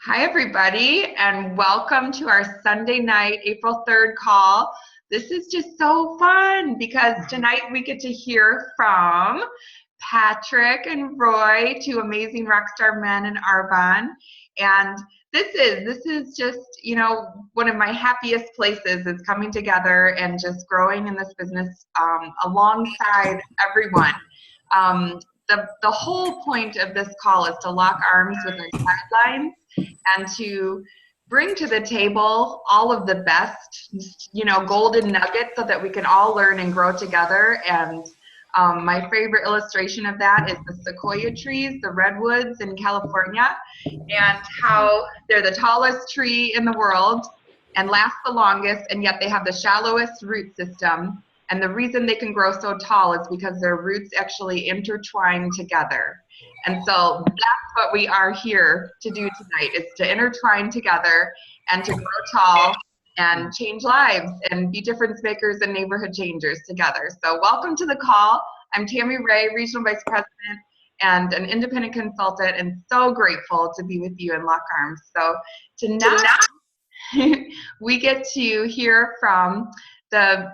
Hi, everybody, and welcome to our Sunday night, April 3rd call. This is just so fun because tonight we get to hear from Patrick and Roy, two amazing rock star men in Arbonne. And this is just, one of my happiest places is coming together and just growing in this business alongside everyone. The whole point of this call is to lock arms with our sidelines and to bring to the table all of the best, golden nuggets so that we can all learn and grow together. And my favorite illustration of that is the sequoia trees, the redwoods in California, and how they're the tallest tree in the world and last the longest, and yet they have the shallowest root system. And the reason they can grow so tall is because their roots actually intertwine together. And so that's what we are here to do tonight, is to intertwine together and to grow tall and change lives and be difference makers and neighborhood changers together. So welcome to the call. I'm Tammy Ray, Regional Vice President and an independent consultant, and so grateful to be with you in lock arms. So tonight we get to hear from the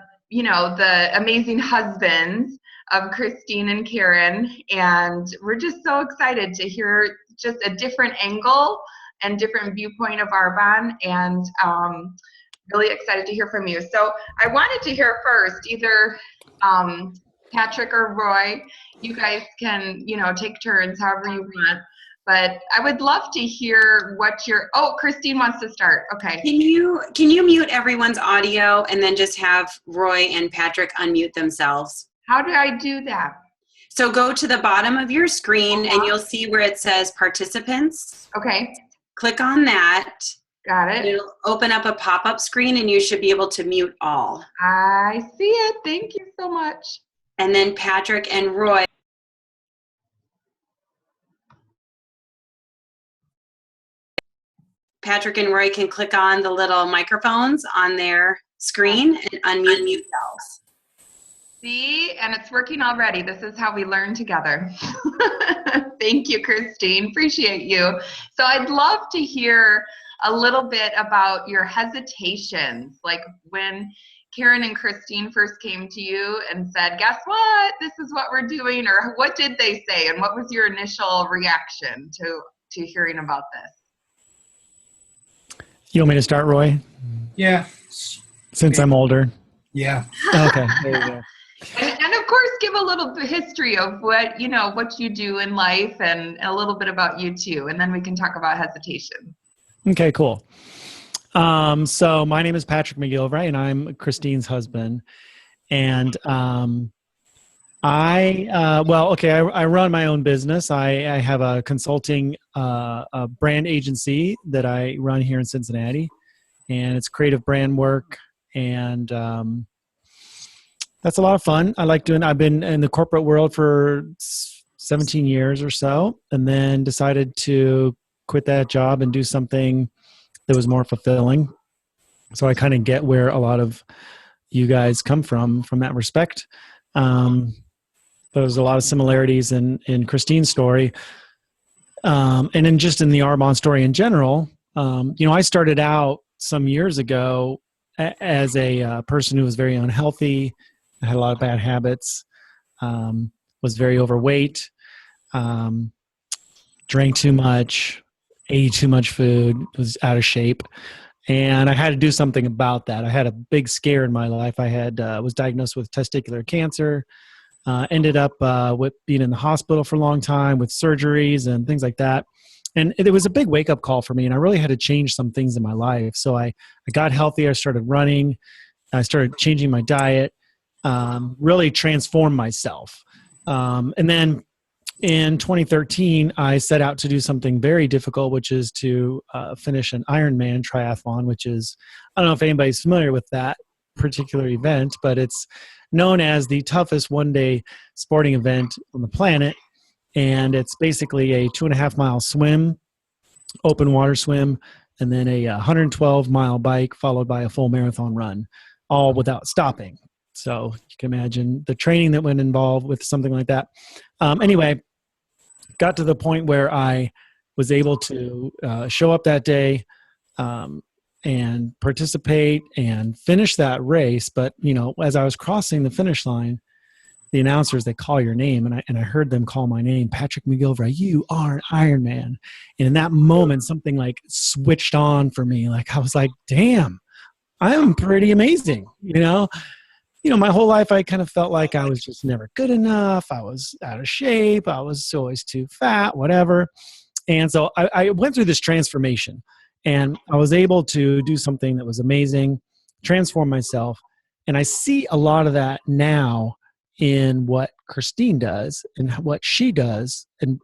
amazing husbands of Christine and Karen, and we're just so excited to hear just a different angle and different viewpoint of Arbonne, and really excited to hear from you. So I wanted to hear first, either Patrick or Roy, you guys can, take turns however you want. But I would love to hear what Christine wants to start. Okay. Can you mute everyone's audio and then just have Roy and Patrick unmute themselves? How do I do that? So go to the bottom of your screen and you'll see where it says participants. Okay. Click on that. Got it. It'll open up a pop-up screen and you should be able to mute all. I see it. Thank you so much. And then Patrick and Roy. Patrick and Roy can click on the little microphones on their screen and unmute themselves. See, and it's working already. This is how we learn together. Thank you, Christine. Appreciate you. So I'd love to hear a little bit about your hesitations, like when Karen and Christine first came to you and said, guess what, this is what we're doing, or what did they say, and what was your initial reaction to hearing about this? You want me to start, Roy? Yeah. Since I'm older. Yeah. Okay. There you go. And of course, give a little history of what you do in life, and a little bit about you too, and then we can talk about hesitation. Okay, cool. So my name is Patrick McGilvray, and I'm Christine's husband. And I run my own business. I have a consulting a brand agency that I run here in Cincinnati, and it's creative brand work, and that's a lot of fun. I've been in the corporate world for 17 years or so, and then decided to quit that job and do something that was more fulfilling. So I kind of get where a lot of you guys come from that respect. There's a lot of similarities in Christine's story, and in just in the Arbonne story in general. I started out some years ago as a person who was very unhealthy. I had a lot of bad habits, was very overweight, drank too much, ate too much food, was out of shape. And I had to do something about that. I had a big scare in my life. I was diagnosed with testicular cancer, ended up with being in the hospital for a long time with surgeries and things like that. And it was a big wake-up call for me, and I really had to change some things in my life. So I got healthy. I started running. I started changing my diet, really transformed myself. And then in 2013, I set out to do something very difficult, which is to finish an Ironman triathlon, which is, I don't know if anybody's familiar with that particular event, but it's known as the toughest one-day sporting event on the planet. And it's basically a 2.5-mile swim, open water swim, and then a 112-mile bike followed by a full marathon run, all without stopping. So you can imagine the training that went involved with something like that. Anyway, got to the point where I was able to show up that day and participate and finish that race. But, as I was crossing the finish line, the announcers, they call your name, and I heard them call my name, Patrick McGilvray, you are an Ironman. And in that moment, something like switched on for me. Like, I was like, damn, I'm pretty amazing. My whole life, I kind of felt like I was just never good enough. I was out of shape. I was always too fat, whatever. And so I went through this transformation, and I was able to do something that was amazing, transform myself. And I see a lot of that now in what Christine does and what she does and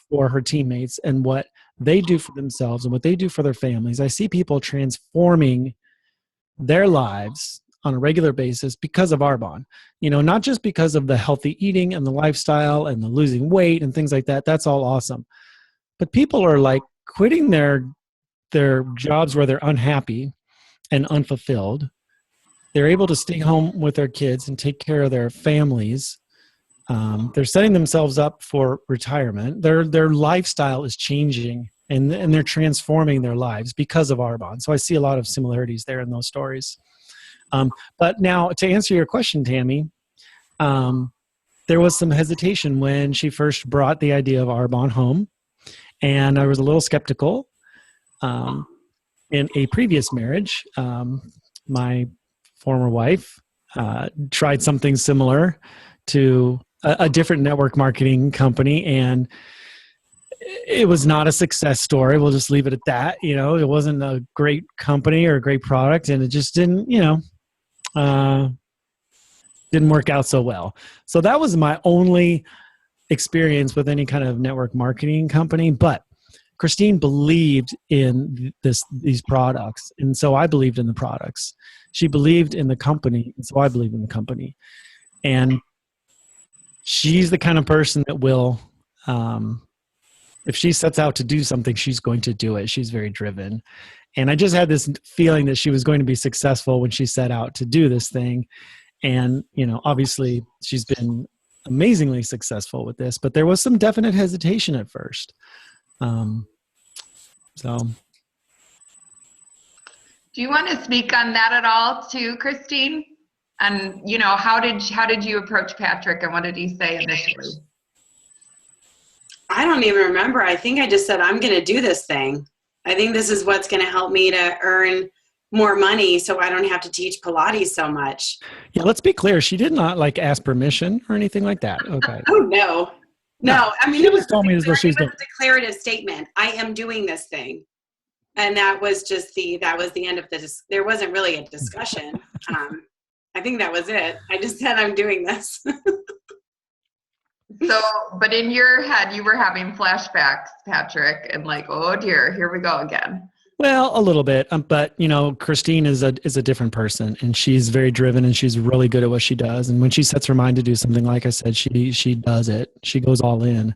for her teammates and what they do for themselves and what they do for their families. I see people transforming their lives on a regular basis because of Arbonne, not just because of the healthy eating and the lifestyle and the losing weight and things like that. That's all awesome. But people are like quitting their jobs where they're unhappy and unfulfilled. They're able to stay home with their kids and take care of their families. They're setting themselves up for retirement. Their lifestyle is changing, and they're transforming their lives because of Arbonne. So I see a lot of similarities there in those stories. But now, to answer your question, Tammy, there was some hesitation when she first brought the idea of Arbonne home, and I was a little skeptical. In a previous marriage, my former wife tried something similar to a different network marketing company, and it was not a success story. We'll just leave it at that. It wasn't a great company or a great product, and it just didn't work out so well. So that was my only experience with any kind of network marketing company. But Christine believed in these products, and so I believed in the products. She believed in the company, and so I believe in the company. And she's the kind of person that will, if she sets out to do something, she's going to do it. She's very driven. And I just had this feeling that she was going to be successful when she set out to do this thing. And, obviously she's been amazingly successful with this, but there was some definite hesitation at first. Do you want to speak on that at all too, Christine? And, how did you approach Patrick, and what did he say initially? I don't even remember. I think I just said, I'm going to do this thing. I think this is what's going to help me to earn more money so I don't have to teach Pilates so much. Yeah, let's be clear. She did not ask permission or anything like that. Okay. Oh, no. I mean, it was told me as though she was a declarative statement. I am doing this thing. And that was the end of this. There wasn't really a discussion. I think that was it. I just said, I'm doing this. So, but in your head, you were having flashbacks, Patrick, and like, oh dear, here we go again. Well, a little bit, but Christine is a different person, and she's very driven, and she's really good at what she does. And when she sets her mind to do something, like I said, she does it. She goes all in.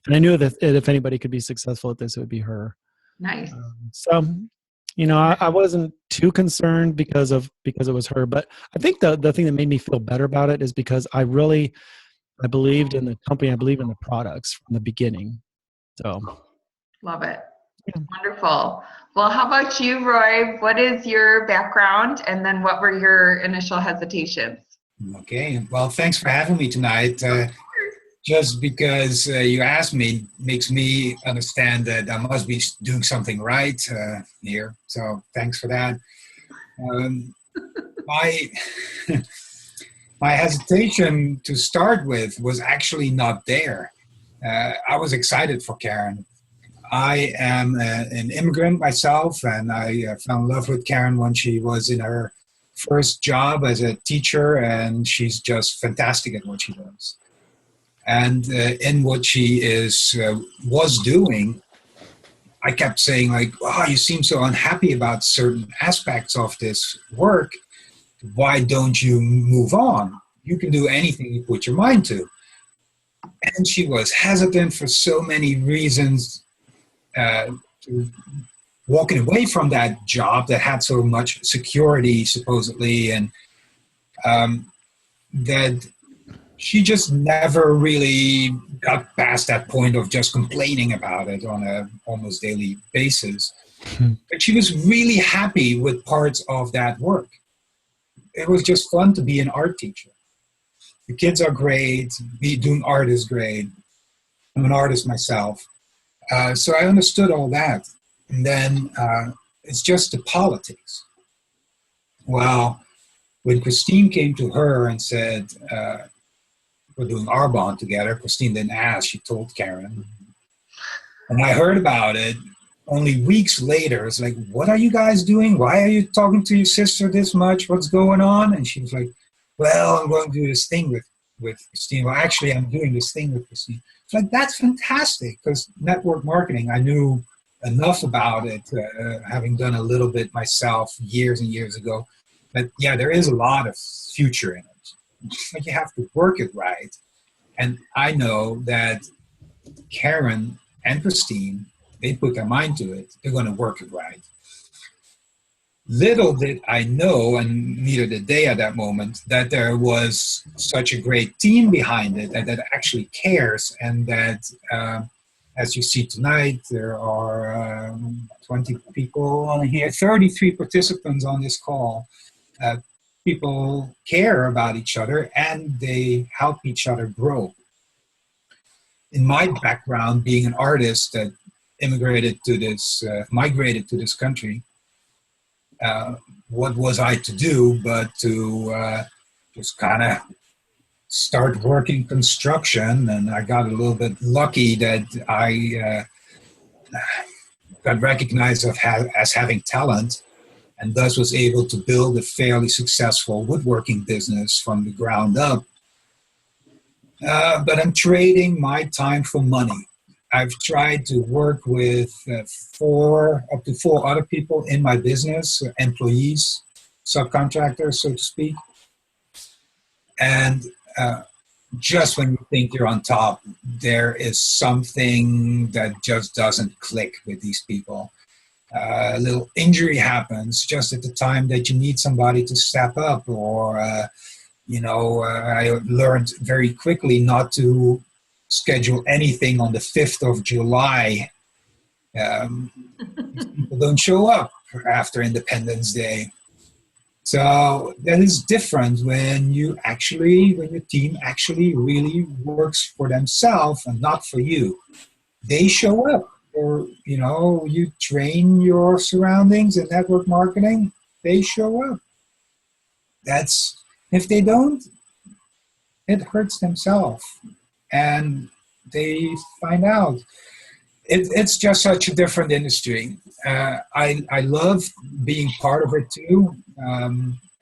And I knew that if anybody could be successful at this, it would be her. Nice. I wasn't too concerned because it was her, but I think the thing that made me feel better about it is because I believed in the company. I believed in the products from the beginning. So, love it. Yeah. Wonderful. Well, how about you, Roy? What is your background, and then what were your initial hesitations? Okay. Well, thanks for having me tonight. Just because you asked me makes me understand that I must be doing something right here. So thanks for that. My hesitation to start with was actually not there. I was excited for Karen. I am an immigrant myself, and I fell in love with Karen when she was in her first job as a teacher, and she's just fantastic at what she does. And in what she was doing, I kept saying, like, oh, you seem so unhappy about certain aspects of this work. Why don't you move on? You can do anything you put your mind to. And she was hesitant for so many reasons, walking away from that job that had so much security, supposedly, and that she just never really got past that point of just complaining about it on a almost daily basis. But she was really happy with parts of that work. It was just fun to be an art teacher. The kids are great. Doing art is great. I'm an artist myself. So I understood all that. And then it's just the politics. Well, when Christine came to her and said, we're doing Arbonne together, Christine didn't ask, she told Karen. And I heard about it only weeks later. It's like, what are you guys doing? Why are you talking to your sister this much? What's going on? And she was like, well, I'm going to do this thing with Christine. Well, actually, I'm doing this thing with Christine. It's like, that's fantastic, because network marketing, I knew enough about it, having done a little bit myself years and years ago. But yeah, there is a lot of future in it. But you have to work it right. And I know that Karen and Christine, they put their mind to it. They're going to work it right. Little did I know, and neither did they at that moment, that there was such a great team behind it that actually cares, and that, as you see tonight, there are 20 people on here, 33 participants on this call. People care about each other, and they help each other grow. In my background, being an artist that migrated to this country, what was I to do but to just kind of start working construction? And I got a little bit lucky that I got recognized as having talent, and thus was able to build a fairly successful woodworking business from the ground up. But I'm trading my time for money. I've tried to work with up to four other people in my business, employees, subcontractors, so to speak. And just when you think you're on top, there is something that just doesn't click with these people. A little injury happens just at the time that you need somebody to step up, or, I learned very quickly not to schedule anything on the 5th of July. People don't show up after Independence Day. So that is different when your team actually really works for themselves and not for you. They show up, or, you train your surroundings in network marketing, they show up. If they don't, it hurts themselves. And they find out. It's just such a different industry. I love being part of it too.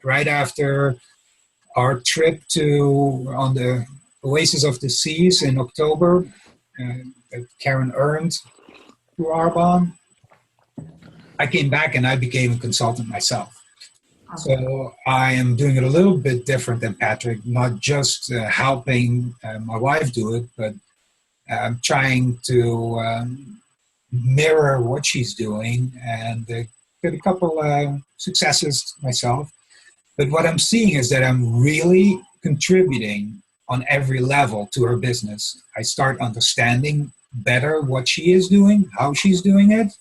Right after our trip on the Oasis of the Seas in October, that Karen earned through Arbonne, I came back and I became a consultant myself. So I am doing it a little bit different than Patrick, not just helping my wife do it, but I'm trying to mirror what she's doing and get a couple successes myself. But what I'm seeing is that I'm really contributing on every level to her business. I start understanding better what she is doing, how she's doing it.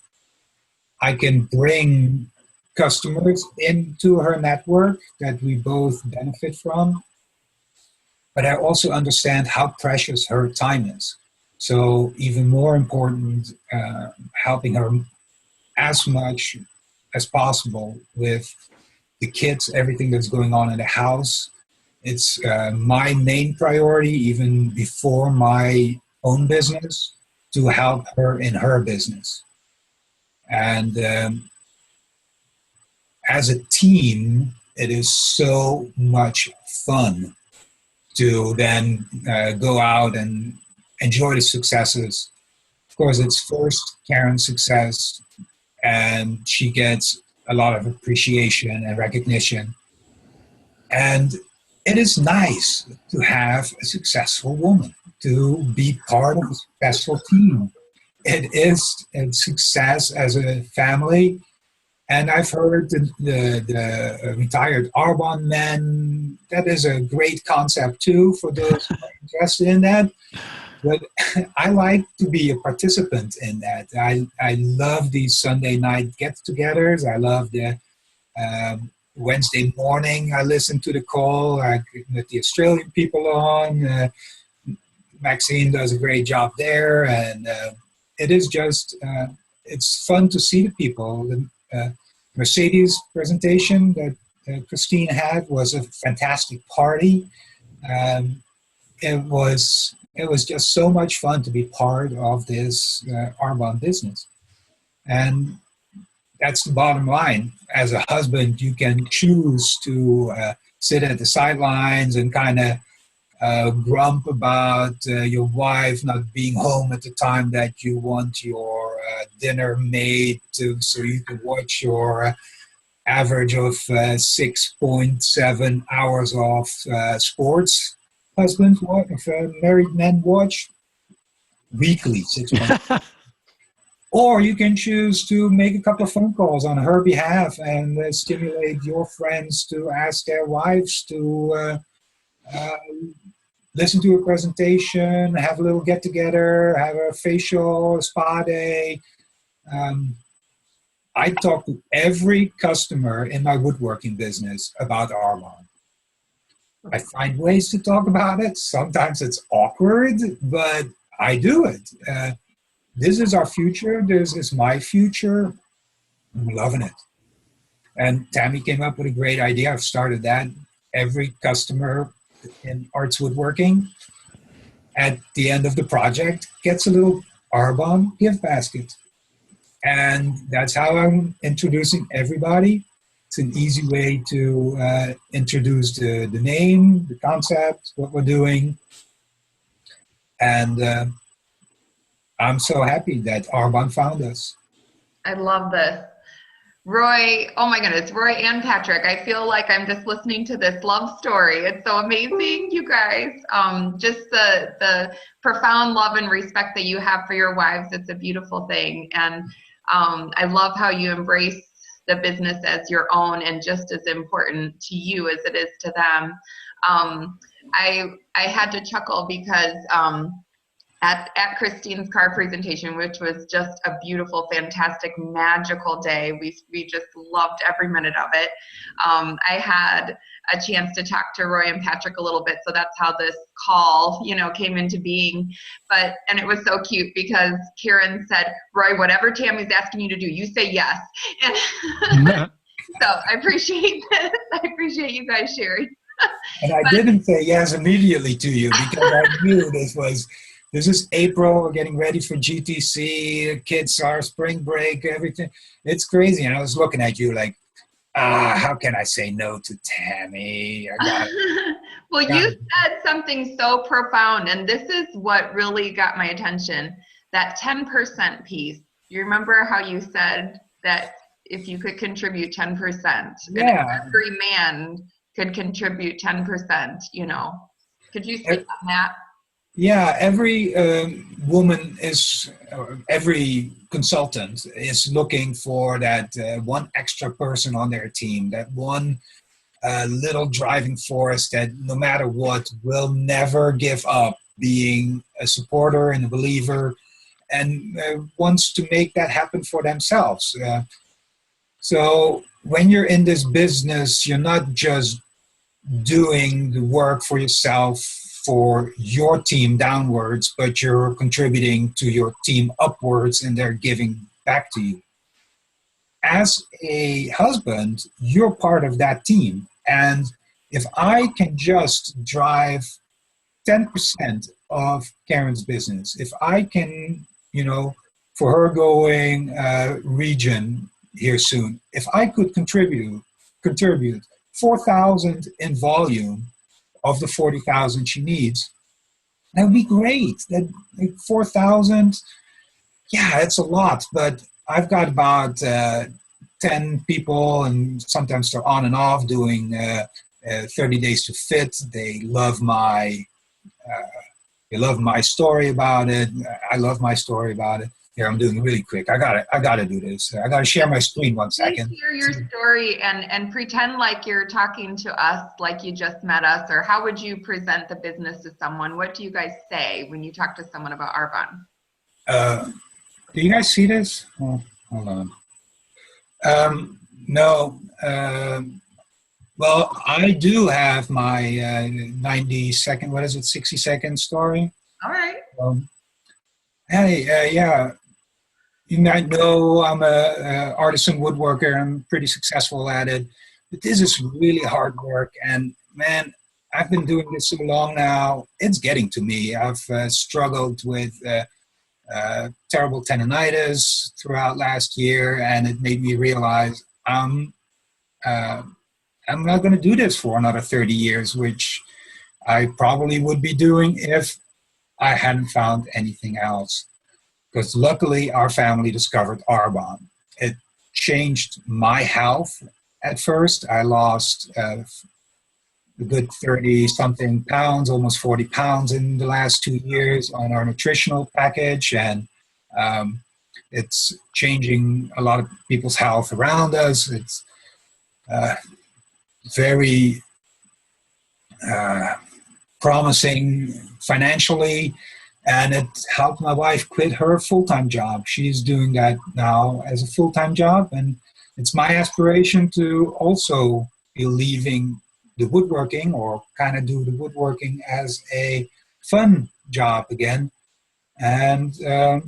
I can bring customers into her network that we both benefit from. But I also understand how precious her time is. So even more important, helping her as much as possible with the kids, everything that's going on in the house. It's my main priority, even before my own business, to help her in her business. And as a team, it is so much fun to then go out and enjoy the successes. Of course, it's first Karen's success, and she gets a lot of appreciation and recognition. And it is nice to have a successful woman, to be part of a successful team. It is a success as a family, And I've heard the retired Arbonne men. That is a great concept too for those who are interested in that. But I like to be a participant in that. I love these Sunday night get-togethers. I love the Wednesday morning. I listen to the call. I get the Australian people on. Maxine does a great job there, and it is just it's fun to see the people. The Mercedes presentation that Christine had was a fantastic party. It was just so much fun to be part of this Arbonne business, and that's the bottom line. As a husband, you can choose to sit at the sidelines and kind of grump about your wife not being home at the time that you want your dinner made so you can watch your average of 6.7 hours of sports. Husbands, if married men watch weekly 6 months. Or you can choose to make a couple of phone calls on her behalf and stimulate your friends to ask their wives to listen to a presentation, have a little get-together, have a facial, a spa day. I talk to every customer in my woodworking business about Arbonne. I find ways to talk about it. Sometimes it's awkward, but I do it. This is our future. This is my future. I'm loving it. And Tammy came up with a great idea. I've started that. Every customer in Aerts Woodworking at the end of the project gets a little Arbonne gift basket. And that's how I'm introducing everybody. It's an easy way to introduce the name, the concept, what we're doing. And I'm so happy that Arbonne found us. I love this. Roy, oh my goodness, Roy and Patrick, I feel like I'm just listening to this love story. It's so amazing, you guys. Just the profound love and respect that you have for your wives. It's a beautiful thing. And I love how you embrace the business as your own and just as important to you as it is to them. I had to chuckle because at Christine's car presentation, which was just a beautiful, fantastic, magical day. We just loved every minute of it. I had a chance to talk to Roy and Patrick a little bit, so that's how this call, came into being. And it was so cute because Karen said, "Roy, whatever Tammy's asking you to do, you say yes." And so I appreciate this. I appreciate you guys sharing. And I didn't say yes immediately to you because I knew this is April, we're getting ready for GTC, the kids are spring break, everything. It's crazy. And I was looking at you like, how can I say no to Tammy? Well, you said something so profound, and this is what really got my attention, that 10% piece. You remember how you said that if you could contribute 10%, yeah. every man could contribute 10%, Could you speak on that? Yeah, every woman every consultant is looking for that one extra person on their team, that one little driving force that no matter what will never give up being a supporter and a believer and wants to make that happen for themselves. So when you're in this business, you're not just doing the work for yourself, for your team downwards, but you're contributing to your team upwards and they're giving back to you. As a husband, you're part of that team. And if I can just drive 10% of Karen's business, if I can, for her going region here soon, if I could contribute 4,000 in volume of the 40,000 she needs, that would be great. That 4,000, yeah, it's a lot, but I've got about 10 people, and sometimes they're on and off doing 30 Days to Fit. They love my story about it. I love my story about it. Here, I'm doing really quick. I gotta do this. I gotta share my screen 1 Please second. share your story and pretend like you're talking to us, like you just met us, or how would you present the business to someone? What do you guys say when you talk to someone about Arbonne? Do you guys see this? Oh, hold on. No. Well, I do have my 90-second, 60-second story. All right. Hey, yeah. You might know I'm a artisan woodworker. I'm pretty successful at it. But this is really hard work. And man, I've been doing this so long now, it's getting to me. I've struggled with terrible tendonitis throughout last year, and it made me realize I'm not going to do this for another 30 years, which I probably would be doing if I hadn't found anything else. Because luckily our family discovered Arbonne. It changed my health at first. I lost a good 30-something pounds, almost 40 pounds in the last 2 years on our nutritional package. And it's changing a lot of people's health around us. It's very promising financially. And it helped my wife quit her full-time job. She's doing that now as a full-time job. And it's my aspiration to also be leaving the woodworking, or kind of do the woodworking as a fun job again. And the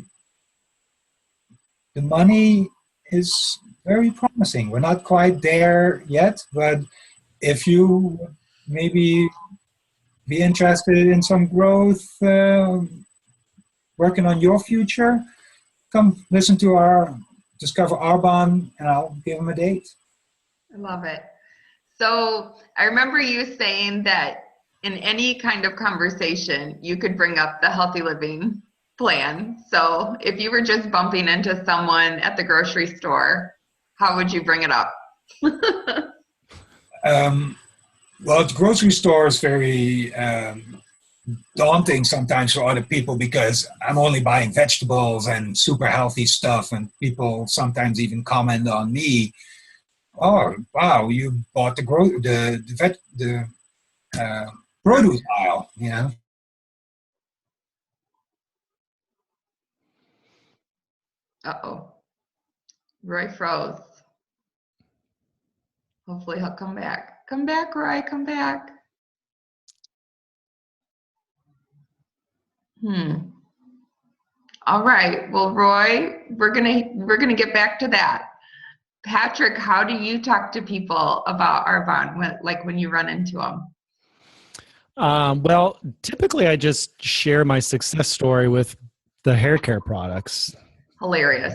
money is very promising. We're not quite there yet, but if you maybe be interested in some growth, working on your future, come listen to our Discover Arbonne, and I'll give them a date. I love it. So I remember you saying that in any kind of conversation, you could bring up the healthy living plan. So if you were just bumping into someone at the grocery store, how would you bring it up? Well, the grocery store is very daunting sometimes for other people, because I'm only buying vegetables and super healthy stuff, and people sometimes even comment on me, "Oh, wow, you bought the produce aisle," you know. Uh-oh. Roy froze. Hopefully he'll come back. Come back, Roy, come back. All right. Well, Roy, we're gonna get back to that. Patrick, how do you talk to people about Arbonne, like when you run into them? Well, typically I just share my success story with the hair care products. Hilarious.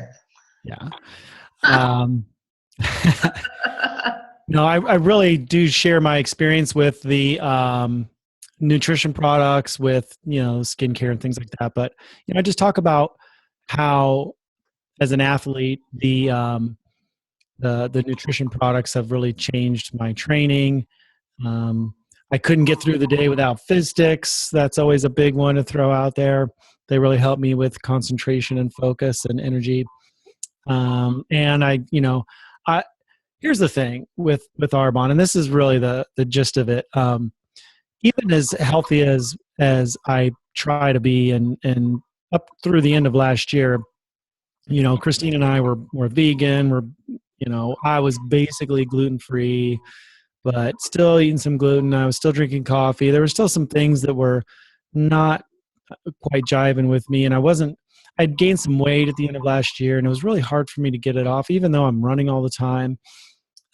Yeah. No, I really do share my experience with the nutrition products, with, skincare and things like that. But, I just talk about how, as an athlete, the nutrition products have really changed my training. I couldn't get through the day without fizz sticks. That's always a big one to throw out there. They really help me with concentration and focus and energy. And here's the thing with Arbonne, and this is really the gist of it. Even as healthy as I try to be, and up through the end of last year, Christine and I were vegan. I was basically gluten-free, but still eating some gluten. I was still drinking coffee. There were still some things that were not quite jiving with me, and I'd gained some weight at the end of last year, and it was really hard for me to get it off, even though I'm running all the time.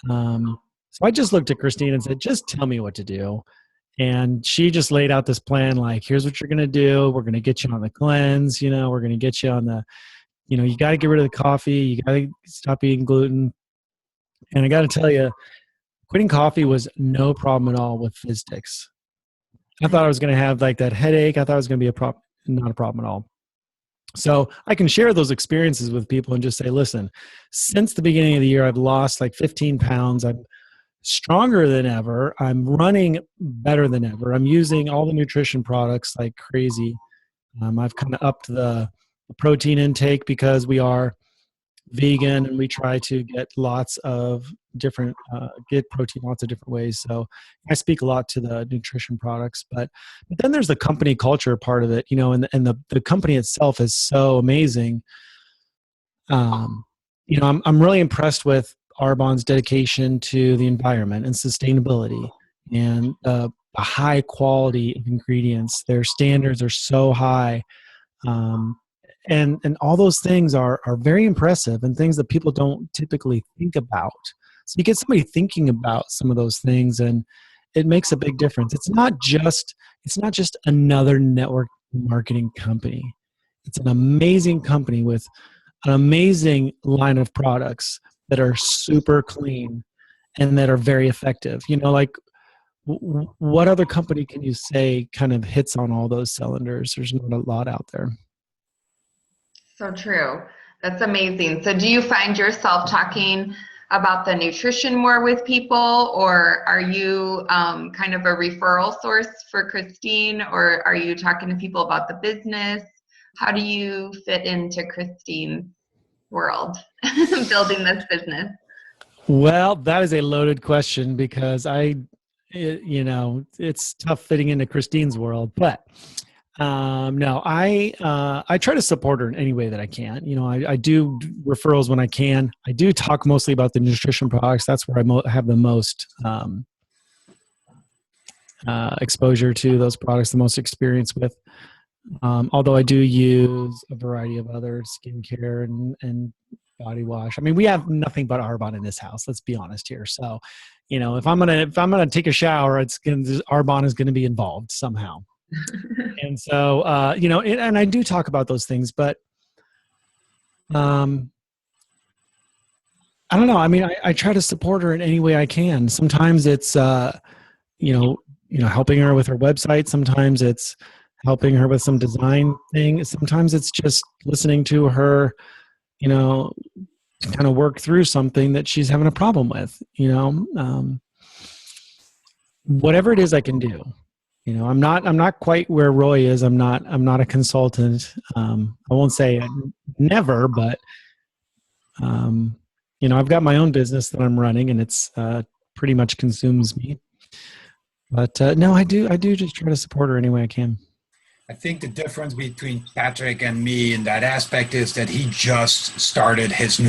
So I just looked at Christine and said, just tell me what to do. And she just laid out this plan, like, here's what you're going to do. We're going to get you on the cleanse. We're going to get you on the, you got to get rid of the coffee. You got to stop eating gluten. And I got to tell you, quitting coffee was no problem at all with fizz sticks. I thought I was going to have like that headache. I thought it was going to be not a problem at all. So I can share those experiences with people and just say, listen, since the beginning of the year, I've lost like 15 pounds. I'm stronger than ever. I'm running better than ever. I'm using all the nutrition products like crazy. I've kind of upped the protein intake because we are vegan and we try to get lots of different get protein lots of different ways. So I speak a lot to the nutrition products, but then there's the company culture part of it, you know, and the company itself is so amazing. You know, I'm really impressed with Arbonne's dedication to the environment and sustainability and the high quality of ingredients. Their standards are so high. And all those things are very impressive and things that people don't typically think about. So you get somebody thinking about some of those things, and it makes a big difference. It's not just another network marketing company. It's an amazing company with an amazing line of products that are super clean and that are very effective. You know, like what other company can you say kind of hits on all those cylinders? There's not a lot out there. So true. That's amazing. So do you find yourself talking about the nutrition more with people, or are you kind of a referral source for Christine, or are you talking to people about the business? How do you fit into Christine's world building this business? Well, that is a loaded question because you know, it's tough fitting into Christine's world, but no, I try to support her in any way that I can. You know, I do referrals when I can. I do talk mostly about the nutrition products. That's where I have the most exposure to those products, the most experience with. Although I do use a variety of other skincare and body wash. I mean, we have nothing but Arbonne in this house. Let's be honest here. So, you know, if I'm gonna take a shower, Arbonne is gonna be involved somehow. And so, you know, and I do talk about those things, but I don't know. I mean, I try to support her in any way I can. Sometimes it's, you know, helping her with her website. Sometimes it's helping her with some design thing. Sometimes it's just listening to her, you know, kind of work through something that she's having a problem with, you know, whatever it is I can do. You know, I'm not quite where Roy is. I'm not a consultant. I won't say never, but you know, I've got my own business that I'm running, and it's pretty much consumes me. But no, I do just try to support her any way I can. I think the difference between Patrick and me in that aspect is that he just started his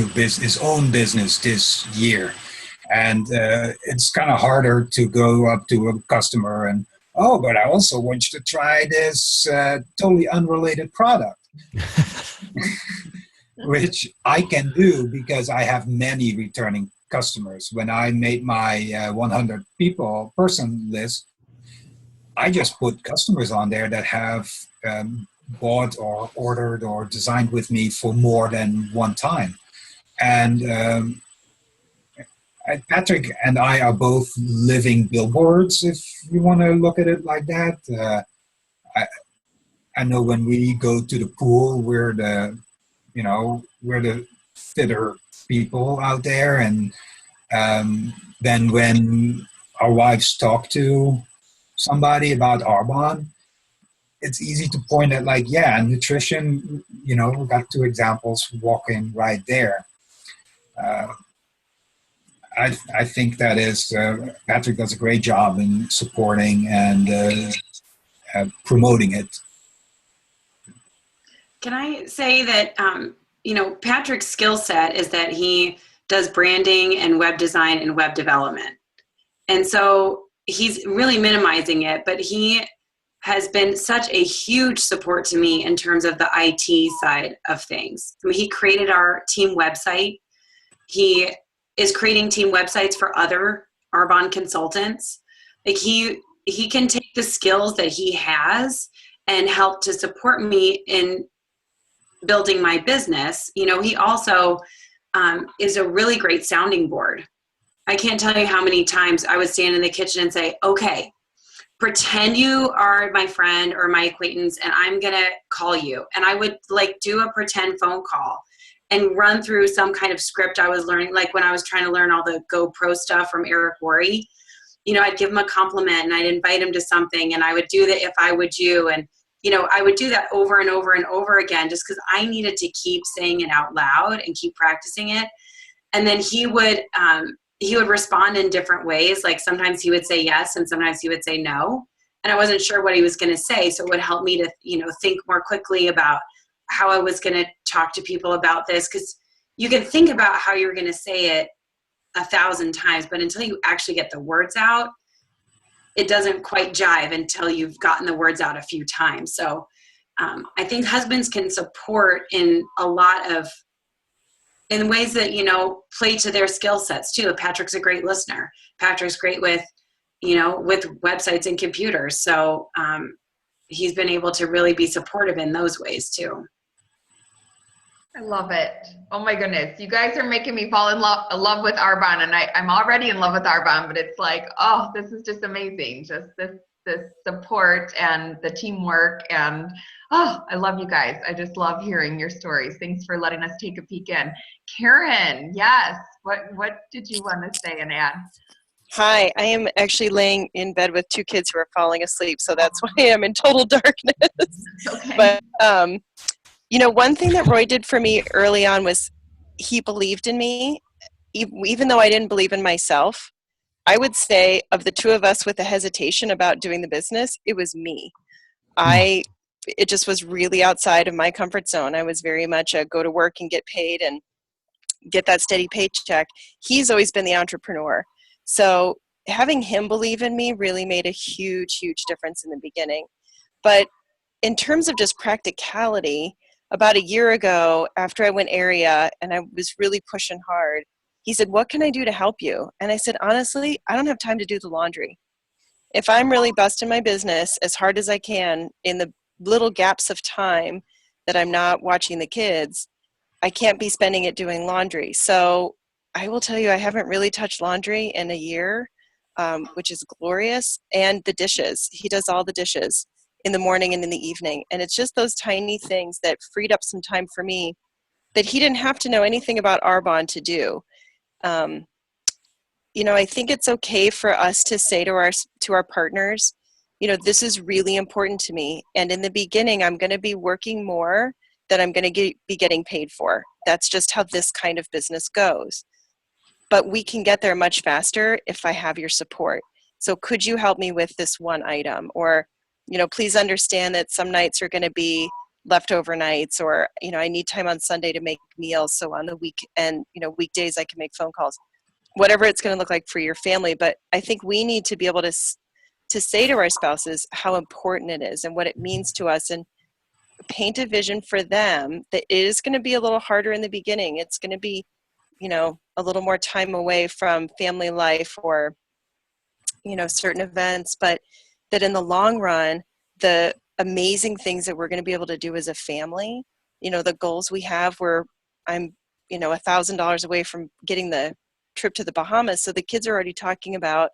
own business this year, and it's kind of harder to go up to a customer and, oh, but I also want you to try this totally unrelated product, which I can do because I have many returning customers. When I made my 100 person list, I just put customers on there that have bought or ordered or designed with me for more than one time. And Patrick and I are both living billboards, if you want to look at it like that. I know when we go to the pool, we're the fitter people out there. And then when our wives talk to somebody about Arbonne, it's easy to point at, like, yeah, nutrition, you know, we've got two examples walking right there. I think that is, Patrick does a great job in supporting and promoting it. Can I say that, you know, Patrick's skill set is that he does branding and web design and web development. And so he's really minimizing it, but he has been such a huge support to me in terms of the IT side of things. I mean, he created our team website. He is creating team websites for other Arbonne consultants. Like he can take the skills that he has and help to support me in building my business. You know, he also is a really great sounding board. I can't tell you how many times I would stand in the kitchen and say, okay, pretend you are my friend or my acquaintance and I'm going to call you. And I would like do a pretend phone call and run through some kind of script I was learning. Like when I was trying to learn all the GoPro stuff from Eric Worre, you know, I'd give him a compliment and I'd invite him to something and I would do the if I would you. And, I would do that over and over and over again just because I needed to keep saying it out loud and keep practicing it. And then he would respond in different ways. Like sometimes he would say yes and sometimes he would say no. And I wasn't sure what he was going to say. So it would help me to, think more quickly about how I was going to talk to people about this. Because you can think about how you're going to say it 1,000 times, but until you actually get the words out, it doesn't quite jive until you've gotten the words out a few times. So I think husbands can support in ways that, play to their skill sets too. Patrick's a great listener. Patrick's great with websites and computers. So he's been able to really be supportive in those ways too. I love it. Oh my goodness. You guys are making me fall in love with Arbonne, and I'm already in love with Arbonne, but it's like, oh, this is just amazing. Just this support and the teamwork, and I love you guys. I just love hearing your stories. Thanks for letting us take a peek in. Karen, yes. What did you want to say and add? Hi, I am actually laying in bed with 2 kids who are falling asleep, so that's why I'm in total darkness. Okay. But one thing that Roy did for me early on was he believed in me, even though I didn't believe in myself. I would say of the 2 of us with a hesitation about doing the business, it was me. It just was really outside of my comfort zone. I was very much a go to work and get paid and get that steady paycheck. He's always been the entrepreneur. So having him believe in me really made a huge, huge difference in the beginning. But in terms of just practicality, about a year ago, after I went area and I was really pushing hard, he said, "What can I do to help you?" And I said, "Honestly, I don't have time to do the laundry. If I'm really busting my business as hard as I can in the little gaps of time that I'm not watching the kids, I can't be spending it doing laundry." So I will tell you, I haven't really touched laundry in a year, which is glorious. And the dishes. He does all the dishes in the morning and in the evening. And it's just those tiny things that freed up some time for me that he didn't have to know anything about Arbonne to do. I think it's okay for us to say to our partners, this is really important to me. And in the beginning, I'm going to be working more than I'm going to be getting paid for. That's just how this kind of business goes. But we can get there much faster if I have your support. So could you help me with this one item? Or, please understand that some nights are going to be leftover nights, or, I need time on Sunday to make meals. So on the week and, weekdays, I can make phone calls, whatever it's going to look like for your family. But I think we need to be able to say to our spouses how important it is and what it means to us, and paint a vision for them that it is going to be a little harder in the beginning. It's going to be, a little more time away from family life or, certain events, but that in the long run, the amazing things that we're going to be able to do as a family, the goals we have where I'm, $1,000 away from getting the trip to the Bahamas. So the kids are already talking about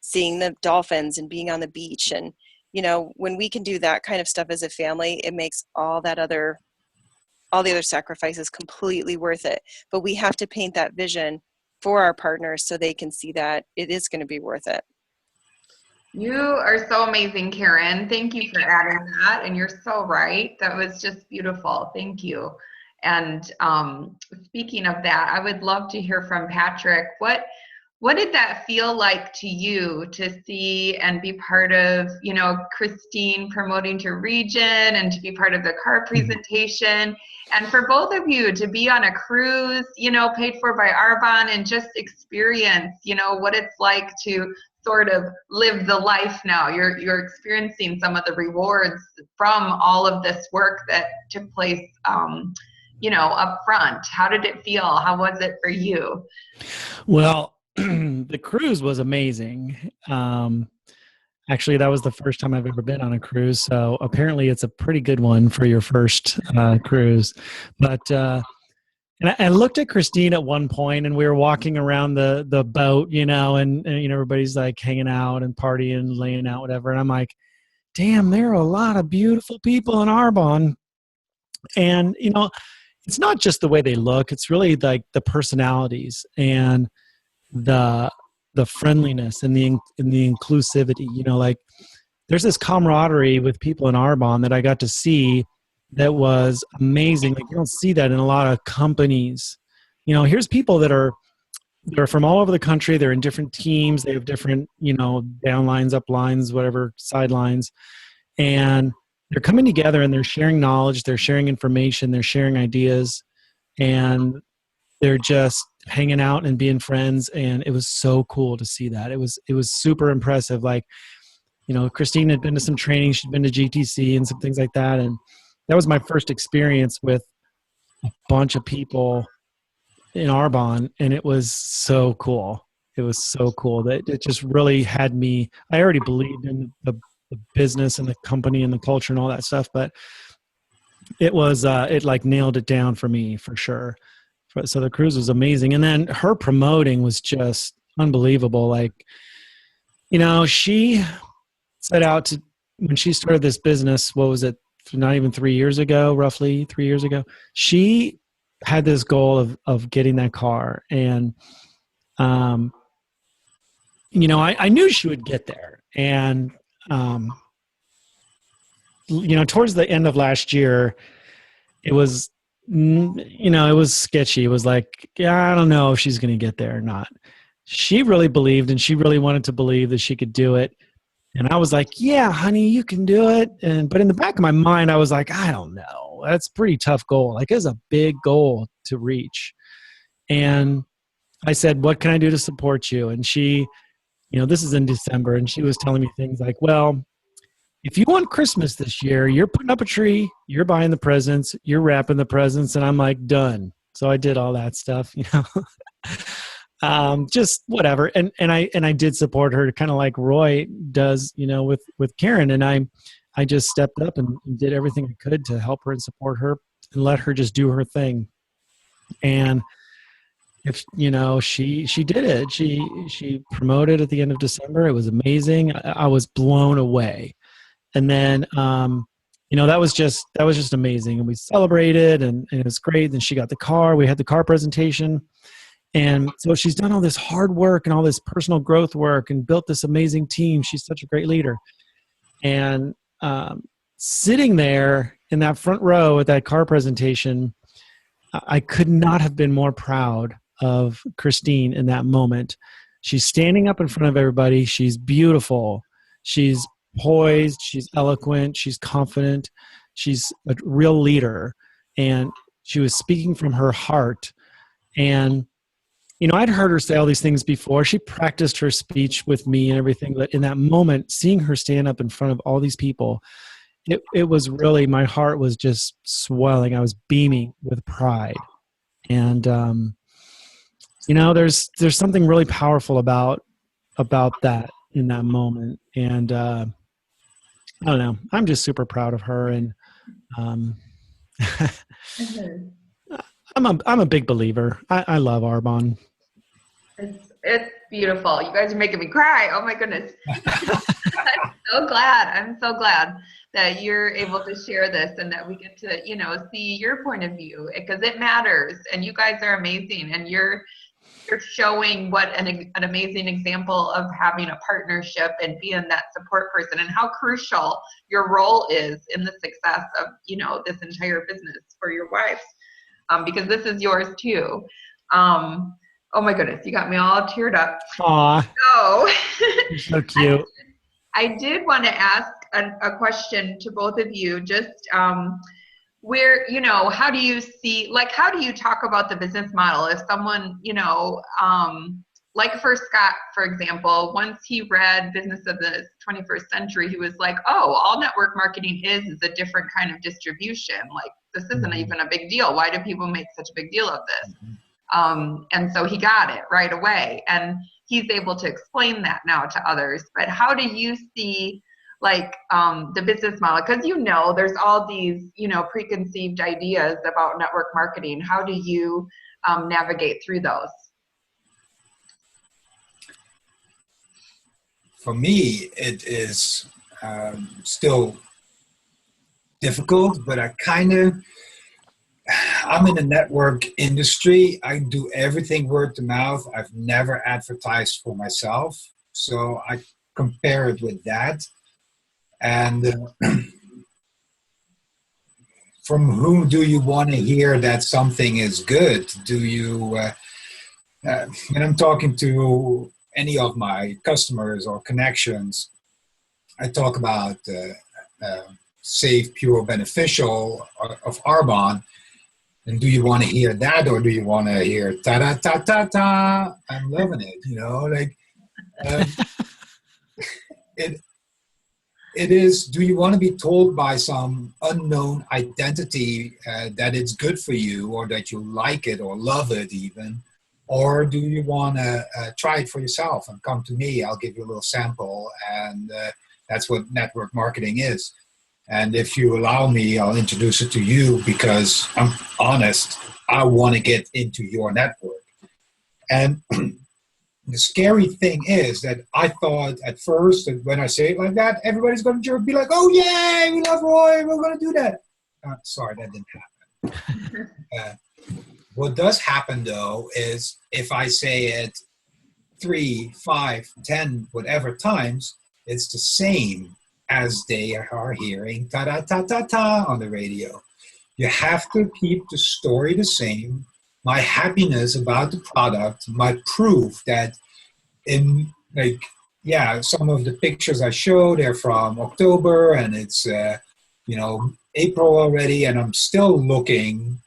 seeing the dolphins and being on the beach. And, when we can do that kind of stuff as a family, it makes all the other sacrifices completely worth it. But we have to paint that vision for our partners so they can see that it is going to be worth it. You are so amazing, Karen. Thank you for adding that. And you're so right. That was just beautiful. Thank you. And speaking of that, I would love to hear from Patrick. What did that feel like to you to see and be part of, Christine promoting to region and to be part of the car presentation, and for both of you to be on a cruise, paid for by Arbonne, and just experience, what it's like to sort of live the life now. You're experiencing some of the rewards from all of this work that took place, up front. How did it feel? How was it for you? Well, the cruise was amazing. Actually, that was the first time I've ever been on a cruise. So apparently it's a pretty good one for your first cruise. But and I looked at Christine at one point, and we were walking around the boat, and everybody's like hanging out and partying, laying out, whatever. And I'm like, damn, there are a lot of beautiful people in Arbonne. And, it's not just the way they look. It's really like the personalities and the friendliness and the inclusivity, like there's this camaraderie with people in Arbonne that I got to see that was amazing. Like, you don't see that in a lot of companies. You know, here's people that are from all over the country. They're in different teams. They have different, you know, downlines, uplines, whatever, sidelines. And they're coming together and they're sharing knowledge. They're sharing information. They're sharing ideas. And they're just hanging out and being friends. And it was so cool to see that. It was super impressive. Like, you know, Christine had been to some training. She'd been to GTC and some things like that. And that was my first experience with a bunch of people in Arbonne. And it was so cool. It was so cool that it just really had me. I already believed in the business and the company and the culture and all that stuff, but it was, it like nailed it down for me for sure. So the cruise was amazing. And then her promoting was just unbelievable. Like, you know, she set out to, when she started this business, what was it? Not even 3 years ago, roughly 3 years ago, she had this goal of getting that car. And, you know, I knew she would get there. And, you know, towards the end of last year, it was, you know, it was sketchy. It was like, yeah, I don't know if she's going to get there or not. She really believed, and she really wanted to believe that she could do it. And I was like, yeah, honey, you can do it. But in the back of my mind, I was like, I don't know. That's a pretty tough goal. Like, it's a big goal to reach. And I said, what can I do to support you? And she, you know, this is in December, and she was telling me things like, well, if you want Christmas this year, you're putting up a tree, you're buying the presents, you're wrapping the presents. And I'm like, done. So I did all that stuff, you know. Just whatever. And I did support her, kind of like Roy does, you know, with Karen. And I just stepped up and did everything I could to help her and support her and let her just do her thing. And if, you know, she did it. She promoted at the end of December. It was amazing. I was blown away. And then, you know, that was just amazing. And we celebrated and it was great. Then she got the car. We had the car presentation. And so she's done all this hard work and all this personal growth work and built this amazing team. She's such a great leader. And sitting there in that front row at that car presentation, I could not have been more proud of Christine in that moment. She's standing up in front of everybody. She's beautiful. She's poised. She's eloquent. She's confident. She's a real leader. And she was speaking from her heart. And you know, I'd heard her say all these things before. She practiced her speech with me and everything. But in that moment, seeing her stand up in front of all these people, it was really, my heart was just swelling. I was beaming with pride. And, you know, there's something really powerful about that in that moment. And I don't know. I'm just super proud of her. And I'm a big believer. I love Arbonne. It's beautiful. You guys are making me cry. Oh my goodness. I'm so glad that you're able to share this and that we get to, you know, see your point of view, because it matters. And you guys are amazing, and you're showing what an amazing example of having a partnership and being that support person, and how crucial your role is in the success of, you know, this entire business for your wives. Because this is yours too. Oh my goodness, you got me all teared up. Aw, So, you're so cute. I did want to ask a question to both of you. Just where, you know, how do you see, like, how do you talk about the business model if someone, you know, like for Scott, for example, once he read Business of the 21st Century, he was like, oh, all network marketing is a different kind of distribution. Like, this isn't even a big deal. Why do people make such a big deal of this? And so he got it right away, and he's able to explain that now to others. But how do you see, like, the business model? Because, you know, there's all these, you know, preconceived ideas about network marketing. How do you navigate through those? For me, it is still difficult, but I'm in the network industry. I do everything word to mouth. I've never advertised for myself. So I compare it with that. And from whom do you want to hear that something is good? Do you, when I'm talking to any of my customers or connections, I talk about safe, pure, beneficial of Arbonne. And do you want to hear that, or do you want to hear ta-da-ta-ta-ta? I'm loving it, like it is, do you want to be told by some unknown identity that it's good for you, or that you like it or love it even? Or do you want to try it for yourself and come to me? I'll give you a little sample, and that's what network marketing is. And if you allow me, I'll introduce it to you, because I'm honest, I want to get into your network. And the scary thing is that I thought at first that when I say it like that, everybody's going to be like, oh, yay, we love Roy, we're going to do that. Sorry, that didn't happen. What does happen, though, is if I say it 3, 5, 10, whatever times, it's the same as they are hearing ta-da-ta-ta-ta on the radio. You have to keep the story the same. My happiness about the product, my proof that in, some of the pictures I show, they're from October, and it's, April already, and I'm still looking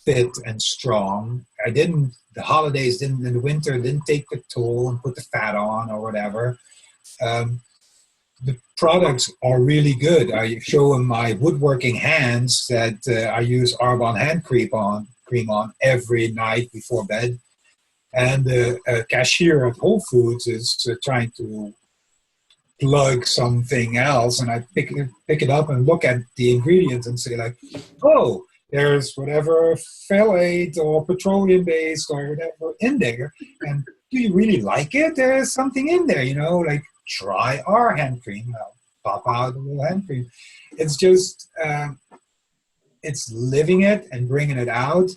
fit and strong. The holidays in the winter didn't take the toll and put the fat on or whatever. The products are really good. I show them my woodworking hands that I use Arbonne hand cream on every night before bed. And the cashier at Whole Foods is trying to plug something else, and I pick it up and look at the ingredients and say like, oh, there's whatever phthalate or petroleum based or whatever in there, and do you really like it? There's something in there, like try our hand cream. I'll pop out a little hand cream. It's just it's living it and bringing it out.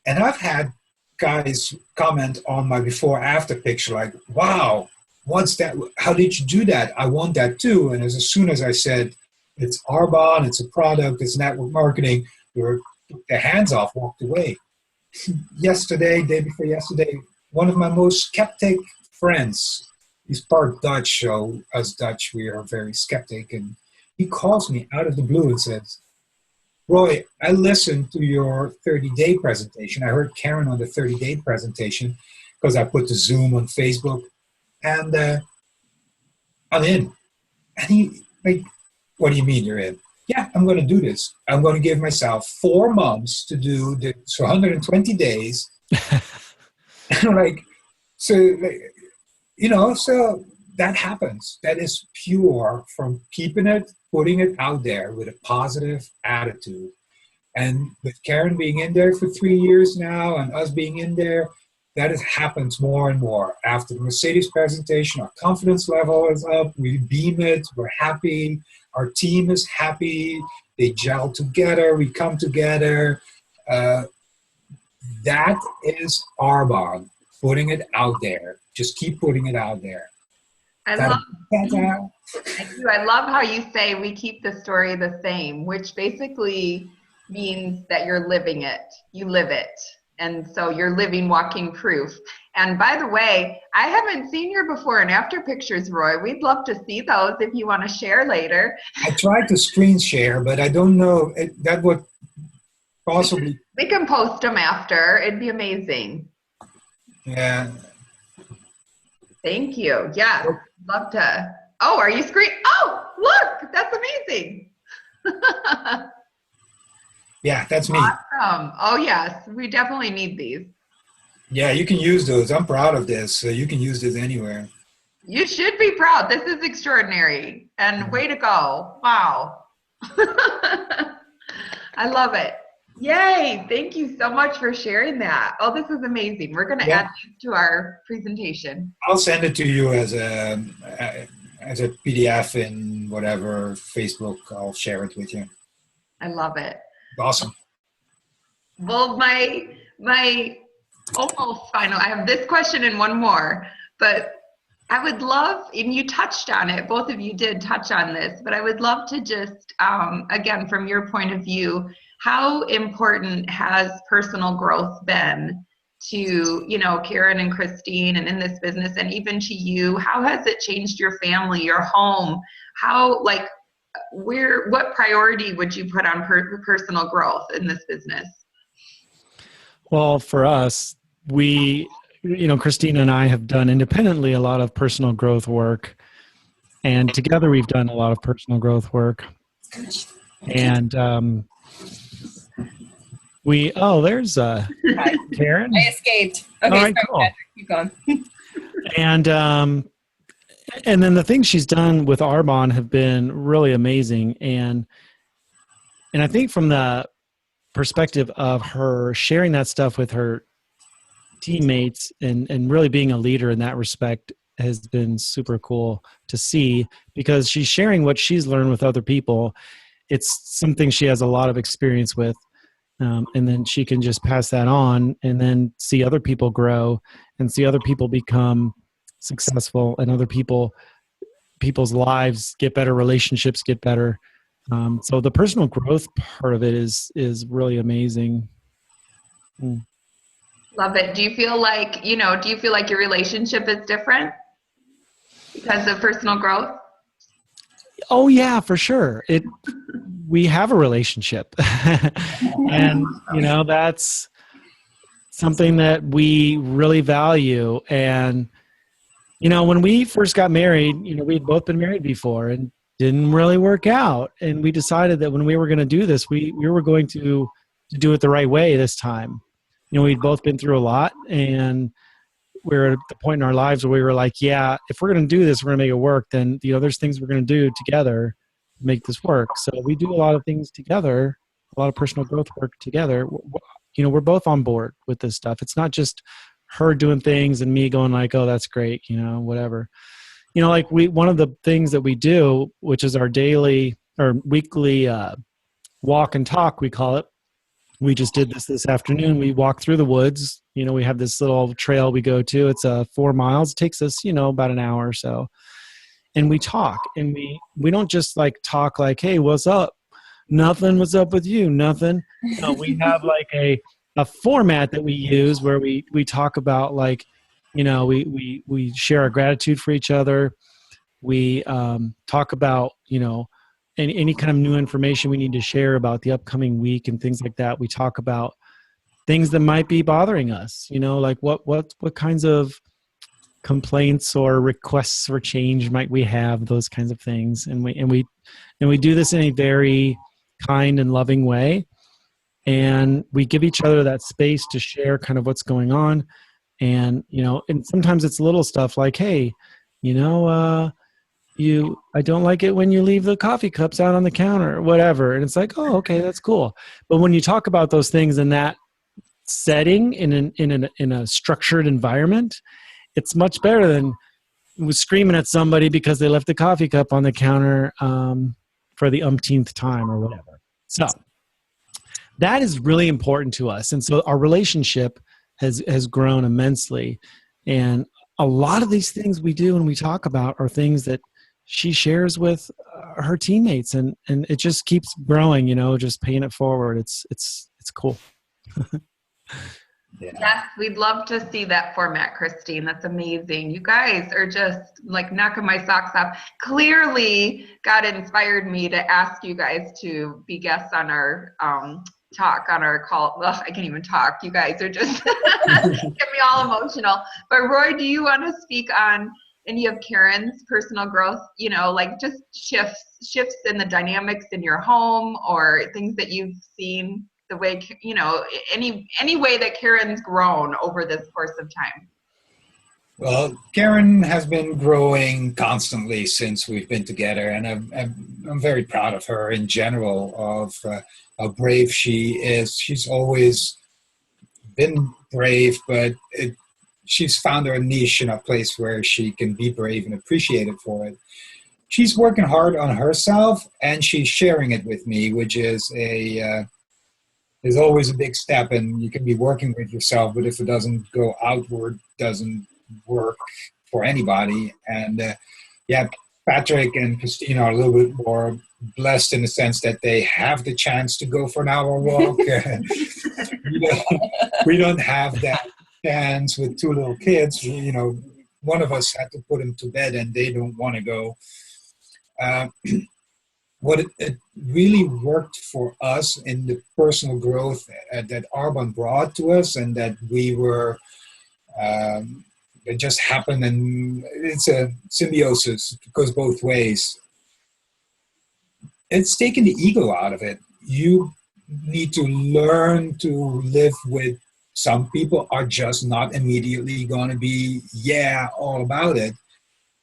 And I've had guys comment on my before after picture like, wow, what's that? How did you do that? I want that too. And as soon as I said it's Arbonne, it's a product, it's network marketing, took their hands off, walked away. Day before yesterday, one of my most skeptic friends, he's part Dutch, so us Dutch, we are very skeptic, and he calls me out of the blue and says, Roy, I listened to your 30-day presentation. I heard Karen on the 30-day presentation because I put the Zoom on Facebook, and I'm in. And he, what do you mean you're in? Yeah, I'm going to do this. I'm going to give myself 4 months to do this 120 days. So that happens. That is pure from keeping it, putting it out there with a positive attitude. And with Karen being in there for 3 years now and us being in there, that happens more and more. After the Mercedes presentation, our confidence level is up. We beam it. We're happy. Our team is happy. They gel together. We come together. That is Arbonne, putting it out there. Just keep putting it out there. I love how you say we keep the story the same, which basically means that you're living it. You live it. And so you're living, walking proof. And by the way, I haven't seen your before and after pictures, Roy. We'd love to see those if you want to share later. I tried to screen share, but I don't know. That would possibly... We can post them after. It'd be amazing. Yeah. Thank you. Yeah, love to. Oh, are you screen? Oh, look, that's amazing. Yeah, that's me. Awesome. Oh, yes, we definitely need these. Yeah, you can use those. I'm proud of this. So you can use this anywhere. You should be proud. This is extraordinary. And way to go. Wow. I love it. Yay. Thank you so much for sharing that. Oh, this is amazing. We're going to add this to our presentation. I'll send it to you as a PDF in whatever Facebook. I'll share it with you. I love it. Awesome. Well, my almost final, I have this question and one more, but I would love, and you touched on it, both of you did touch on this, but I would love to just, again, from your point of view, how important has personal growth been to, Karen and Christine and in this business, and even to you? How has it changed your family, your home? How, what priority would you put on personal growth in this business? Well, for us, Christina and I have done independently a lot of personal growth work, and together we've done a lot of personal growth work. And there's Karen. I escaped. Okay, all right, sorry, cool. Patrick, keep going. And then the things she's done with Arbonne have been really amazing. And I think from the perspective of her sharing that stuff with her teammates and really being a leader in that respect has been super cool to see, because she's sharing what she's learned with other people. It's something she has a lot of experience with. And then she can just pass that on and then see other people grow and see other people become successful, and other people's lives get better, relationships get better. So the personal growth part of it is really amazing. Love it. Do you feel like your relationship is different because of personal growth? Oh yeah, for sure. We have a relationship and that's something that we really value. And when we first got married, we'd both been married before and didn't really work out. And we decided that when we were going to do this, we were going to do it the right way this time. We'd both been through a lot, and we're at the point in our lives where we were like, yeah, if we're going to do this, we're going to make it work. Then, there's things we're going to do together to make this work. So we do a lot of things together, a lot of personal growth work together. We're both on board with this stuff. It's not just her doing things and me going like, oh, that's great, whatever. One of the things that we do, which is our daily or weekly walk and talk, we call it. We just did this afternoon. We walk through the woods. We have this little trail we go to. It's 4 miles. It takes us, about an hour or so. And we talk, and we don't just talk like, hey, what's up? Nothing. What's up with you? Nothing. No, we have a format that we use where we talk about we share our gratitude for each other. We talk about, any kind of new information we need to share about the upcoming week and things like that. We talk about things that might be bothering us, what kinds of complaints or requests for change might we have, those kinds of things. And we do this in a very kind and loving way. And we give each other that space to share kind of what's going on. And, and sometimes it's little stuff like, hey, I don't like it when you leave the coffee cups out on the counter or whatever. And it's like, oh, okay, that's cool. But when you talk about those things in that setting, in a structured environment, it's much better than screaming at somebody because they left the coffee cup on the counter for the umpteenth time or whatever. So that is really important to us. And so our relationship has grown immensely. And a lot of these things we do and we talk about are things that she shares with her teammates, and it just keeps growing, just paying it forward. It's cool. Yeah. Yes, we'd love to see that format, Christine. That's amazing. You guys are just knocking my socks off. Clearly, God inspired me to ask you guys to be guests on our talk, on our call. Ugh, I can't even talk. You guys are just get me all emotional. But Roy, do you want to speak on any of Karen's personal growth, just shifts in the dynamics in your home, or things that you've seen, the way, any way that Karen's grown over this course of time? Well, Karen has been growing constantly since we've been together, and I'm very proud of her in general, of how brave she is. She's always been brave, but she's found her niche in a place where she can be brave and appreciated for it. She's working hard on herself, and she's sharing it with me, which is is always a big step. And you can be working with yourself, but if it doesn't go outward, doesn't work for anybody. And yeah, Patrick and Christina are a little bit more blessed in the sense that they have the chance to go for an hour walk. We don't have that chance with two little kids. One of us had to put them to bed and they don't want to go. What it really worked for us in the personal growth that Arbonne brought to us, and that we were, it just happened, and it's a symbiosis. It goes both ways. It's taken the ego out of it. You need to learn to live with some people are just not immediately going to be, all about it.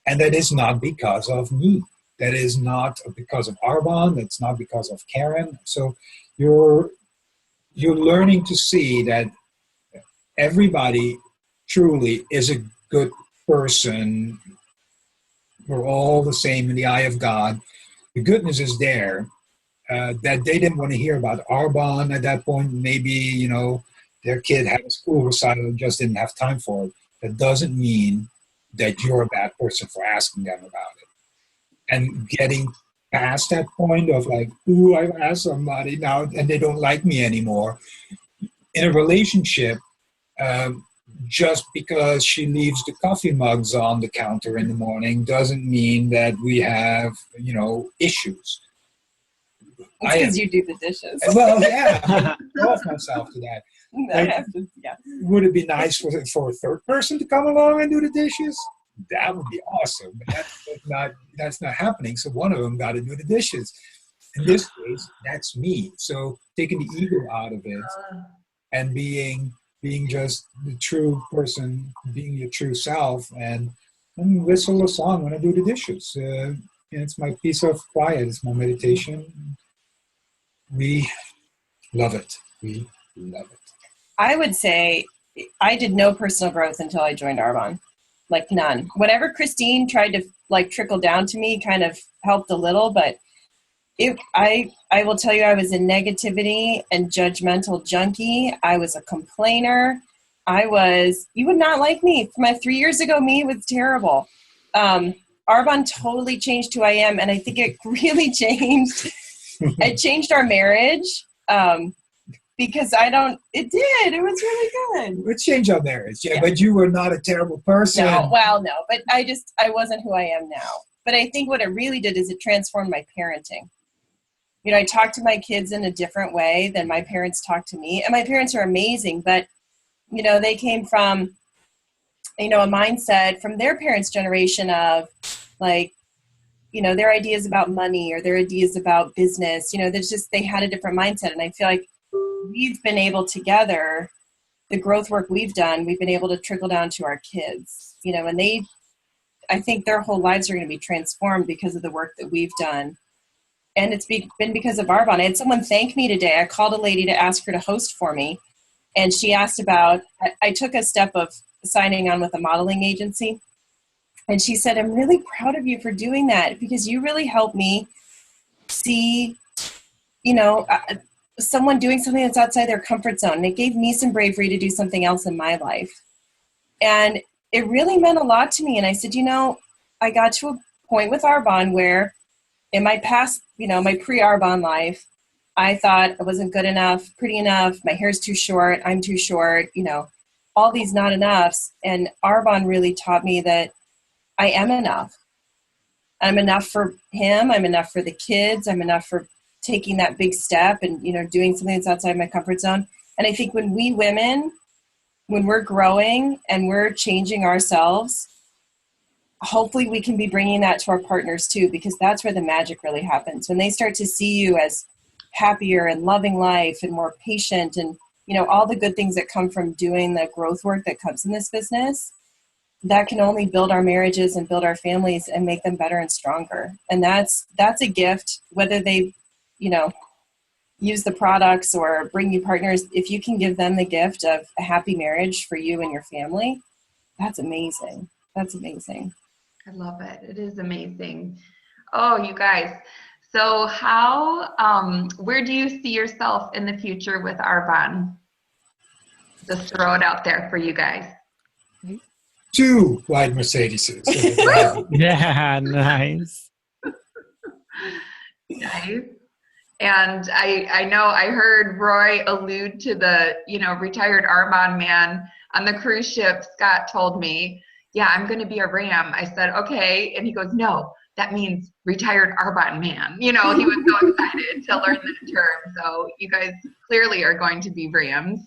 And that is not because of me. That is not because of Arbonne. That's not because of Karen. So you're learning to see that everybody truly is a good person. We're all the same in the eye of God. The goodness is there. That they didn't want to hear about Arbonne at that point. Maybe, their kid had a school recital and just didn't have time for it. That doesn't mean that you're a bad person for asking them about it. And getting past that point of like, ooh, I've asked somebody now and they don't like me anymore. In a relationship, just because she leaves the coffee mugs on the counter in the morning doesn't mean that we have, issues. Because you do the dishes. Well, yeah, I off myself to that. Would it be nice for a third person to come along and do the dishes? That would be awesome. But that's not happening. So one of them got to do the dishes. In this case, that's me. So taking the ego out of it and being just the true person, being your true self, and whistle a song when I do the dishes. It's my piece of quiet. It's my meditation. We love it. We love it. I would say I did no personal growth until I joined Arbonne. Like none. Whatever Christine tried to trickle down to me kind of helped a little, but I will tell you, I was a negativity and judgmental junkie. I was a complainer. You would not like me. My 3 years ago, me was terrible. Arbonne totally changed who I am, and I think it really changed. It changed our marriage. Because it did. It was really good. It changed our marriage, yeah. But you were not a terrible person. No, but I wasn't who I am now. But I think what it really did is it transformed my parenting. I talk to my kids in a different way than my parents talk to me. And my parents are amazing, but, they came from, a mindset from their parents' generation of their ideas about money or their ideas about business. They had a different mindset. And I feel like we've been able together, the growth work we've done, we've been able to trickle down to our kids, and I think their whole lives are going to be transformed because of the work that we've done. And it's been because of Arbonne. I had someone thank me today. I called a lady to ask her to host for me. And she asked I took a step of signing on with a modeling agency. And she said, I'm really proud of you for doing that because you really helped me see, someone doing something that's outside their comfort zone. And it gave me some bravery to do something else in my life. And it really meant a lot to me. And I said, I got to a point with Arbonne where in my past, my pre-Arbonne life, I thought I wasn't good enough, pretty enough, my hair's too short, I'm too short, all these not enoughs. And Arbonne really taught me that I am enough. I'm enough for him. I'm enough for the kids. I'm enough for taking that big step and, doing something that's outside my comfort zone. And I think when we women, when we're growing and we're changing ourselves, hopefully we can be bringing that to our partners too, because that's where the magic really happens. When they start to see you as happier and loving life and more patient and, all the good things that come from doing the growth work that comes in this business, that can only build our marriages and build our families and make them better and stronger. And that's a gift, whether they use the products or bring you partners. If you can give them the gift of a happy marriage for you and your family, that's amazing. That's amazing. I love it. It is amazing. Oh, you guys. So where do you see yourself in the future with Arbonne? Just throw it out there for you guys. 2 white Mercedeses. Yeah, nice. Nice. And I know I heard Roy allude to the, retired Arbonne man on the cruise ship. Scott told me, yeah, I'm going to be a Ram. I said, okay. And he goes, no, that means retired Arbonne man. He was so excited to learn the term. So you guys clearly are going to be Rams.